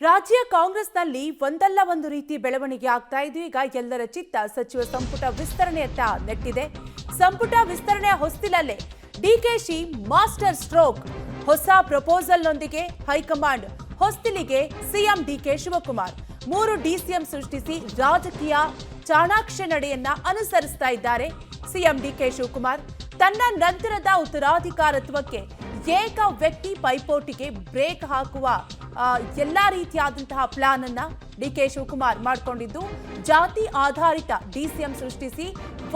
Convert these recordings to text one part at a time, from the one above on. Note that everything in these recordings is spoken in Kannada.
ರಾಜ್ಯ ಕಾಂಗ್ರೆಸ್ನಲ್ಲಿ ಒಂದಲ್ಲ ಒಂದು ರೀತಿ ಬೆಳವಣಿಗೆ ಆಗ್ತಾ ಇದೆ. ಈಗ ಎಲ್ಲರ ಚಿತ್ತ ಸಚಿವ ಸಂಪುಟ ವಿಸ್ತರಣೆಯತ್ತ ನೆಟ್ಟಿದೆ. ಸಂಪುಟ ವಿಸ್ತರಣೆಯ ಹೊಸ್ತಿಲಲ್ಲೇ ಡಿಕೆಶಿ ಮಾಸ್ಟರ್ ಸ್ಟ್ರೋಕ್. ಹೊಸ ಪ್ರಪೋಸಲ್ನೊಂದಿಗೆ ಹೈಕಮಾಂಡ್ ಹೊಸ್ತಿಲಿಗೆ ಸಿಎಂ ಡಿಕೆ ಶಿವಕುಮಾರ್ 3 ಡಿಸಿಎಂ ಸೃಷ್ಟಿಸಿ ರಾಜಕೀಯ ಚಾಣಾಕ್ಷ ನಡೆಯನ್ನ ಅನುಸರಿಸ್ತಾ ಇದ್ದಾರೆ ಸಿಎಂ ಡಿಕೆ ಶಿವಕುಮಾರ್. ತನ್ನ ನಂತರದ ಉತ್ತರಾಧಿಕಾರತ್ವಕ್ಕೆ ಏಕ ವ್ಯಕ್ತಿ ಪೈಪೋಟಿಗೆ ಬ್ರೇಕ್ ಹಾಕುವ ಎಲ್ಲಾ ರೀತಿಯಾದಂತಹ ಪ್ಲಾನ್ ಅನ್ನ ಡಿಕೆ ಶಿವಕುಮಾರ್ ಮಾಡಿಕೊಂಡಿದ್ದು, ಜಾತಿ ಆಧಾರಿತ ಡಿಸಿಎಂ ಸೃಷ್ಟಿಸಿ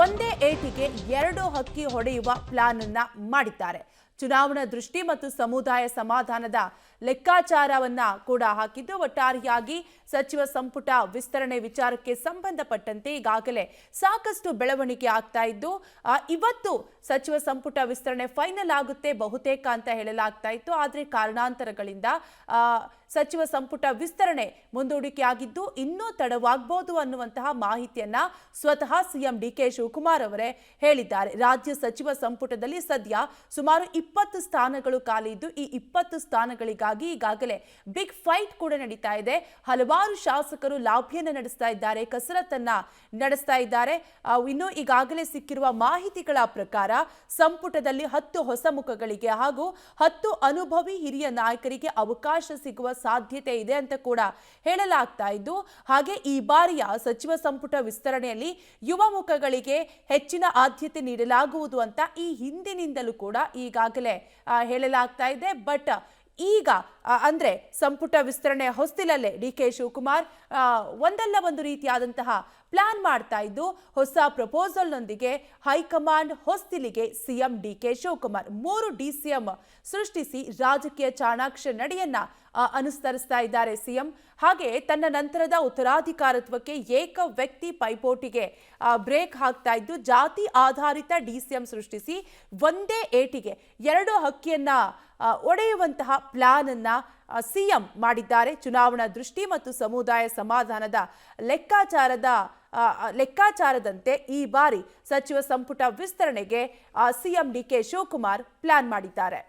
ಒಂದೇ ಏಟಿಗೆ 2 ಹಕ್ಕಿ ಹೊಡೆಯುವ ಪ್ಲಾನ್ ಅನ್ನ ಮಾಡಿದ್ದಾರೆ. ಚುನಾವಣಾ ದೃಷ್ಟಿ ಮತ್ತು ಸಮುದಾಯ ಸಮಾಧಾನದ ಲೆಕ್ಕಾಚಾರವನ್ನ ಕೂಡ ಹಾಕಿದ್ದು. ಒಟ್ಟಾರೆಯಾಗಿ ಸಚಿವ ಸಂಪುಟ ವಿಸ್ತರಣೆ ವಿಚಾರಕ್ಕೆ ಸಂಬಂಧಪಟ್ಟಂತೆ ಈಗಾಗಲೇ ಸಾಕಷ್ಟು ಬೆಳವಣಿಗೆ ಆಗ್ತಾ ಇದ್ದು, ಇವತ್ತು ಸಚಿವ ಸಂಪುಟ ವಿಸ್ತರಣೆ ಫೈನಲ್ ಆಗುತ್ತೆ ಬಹುತೇಕ ಅಂತ ಹೇಳಲಾಗ್ತಾ ಇತ್ತು. ಆದರೆ ಕಾರಣಾಂತರಗಳಿಂದ ಸಚಿವ ಸಂಪುಟ ವಿಸ್ತರಣೆ ಮುಂದೂಡಿಕೆ ಆಗಿದ್ದು ಇನ್ನೂ ತಡವಾಗಬಹುದು ಅನ್ನುವಂತಹ ಮಾಹಿತಿಯನ್ನ ಸ್ವತಃ ಸಿಎಂ ಡಿಕೆ ಶಿವಕುಮಾರ್ ಅವರೇ ಹೇಳಿದ್ದಾರೆ. ರಾಜ್ಯ ಸಚಿವ ಸಂಪುಟದಲ್ಲಿ ಸದ್ಯ ಸುಮಾರು 20 ಸ್ಥಾನಗಳು ಖಾಲಿ ಇದ್ದು, ಈ 20 ಸ್ಥಾನಗಳಿಗಾಗಿ ಈಗಾಗಲೇ ಬಿಗ್ ಫೈಟ್ ಕೂಡ ನಡೀತಾ ಇದೆ. ಹಲವಾರು ಶಾಸಕರು ಲಾಭಿಯನ್ನು ನಡೆಸ್ತಾ ಇದ್ದಾರೆ, ಕಸರತ್ತನ್ನ ನಡೆಸ್ತಾ ಇದ್ದಾರೆ. ಇನ್ನು ಈಗಾಗಲೇ ಸಿಕ್ಕಿರುವ ಮಾಹಿತಿಗಳ ಪ್ರಕಾರ ಸಂಪುಟದಲ್ಲಿ 10 ಹೊಸ ಮುಖಗಳಿಗೆ ಹಾಗೂ 10 ಅನುಭವಿ ಹಿರಿಯ ನಾಯಕರಿಗೆ ಅವಕಾಶ ಸಿಗುವ ಸಾಧ್ಯತೆ ಇದೆ ಅಂತ ಕೂಡ ಹೇಳಲಾಗ್ತಾ ಇದ್ದು, ಹಾಗೆ ಈ ಬಾರಿಯ ಸಚಿವ ಸಂಪುಟ ವಿಸ್ತರಣೆಯಲ್ಲಿ ಯುವ ಮುಖಗಳಿಗೆ ಹೆಚ್ಚಿನ ಆದ್ಯತೆ ನೀಡಲಾಗುವುದು ಅಂತ ಈ ಹಿಂದಿನಿಂದಲೂ ಕೂಡ ಈಗಾಗಲೇ ಹೇಳಲಾಗ್ತಾ ಇದೆ. ಬಟ್ ಈಗ ಅಂದ್ರೆ ಸಂಪುಟ ವಿಸ್ತರಣೆ ಹೊಸ್ತಿಲಲ್ಲೇ ಡಿಕೆ ಶಿವಕುಮಾರ್ ಒಂದಲ್ಲ ಒಂದು ರೀತಿಯಾದಂತಹ ಪ್ಲಾನ್ ಮಾಡ್ತಾ ಇದ್ದು, ಹೊಸ ಪ್ರಪೋಸಲ್ನೊಂದಿಗೆ ಹೈಕಮಾಂಡ್ ಹೊಸ್ತಿಲಿಗೆ ಸಿಎಂ ಡಿಕೆ ಶಿವಕುಮಾರ್ 3 ಡಿಸಿಎಂ ಸೃಷ್ಟಿಸಿ ರಾಜಕೀಯ ಚಾಣಾಕ್ಷ ನಡೆಯನ್ನ ಅನುಸರಿಸ್ತಾ ಇದ್ದಾರೆ ಸಿಎಂ. ಹಾಗೆ ತನ್ನ ನಂತರದ ಉತ್ತರಾಧಿಕಾರತ್ವಕ್ಕೆ ಏಕ ವ್ಯಕ್ತಿ ಪೈಪೋಟಿಗೆ ಬ್ರೇಕ್ ಹಾಕ್ತಾ ಇದ್ದು, ಜಾತಿ ಆಧಾರಿತ ಡಿಸಿಎಂ ಸೃಷ್ಟಿಸಿ ಒಂದೇ ಏಟಿಗೆ 2 ಹಕ್ಕಿಯನ್ನ ಒಡೆಯುವಂತಹ ಪ್ಲಾನ್ ಅನ್ನ ಸಿಎಂ ಮಾಡಿದ್ದಾರೆ. ಚುನಾವಣಾ ದೃಷ್ಟಿ ಮತ್ತು ಸಮುದಾಯ ಸಮಾಧಾನದ ಲೆಕ್ಕಾಚಾರದಂತೆ ಈ ಬಾರಿ ಸಚಿವ ಸಂಪುಟ ವಿಸ್ತರಣೆಗೆ ಸಿಎಂ ಡಿಕೆ ಶಿವಕುಮಾರ್ ಪ್ಲಾನ್ ಮಾಡಿದ್ದಾರೆ.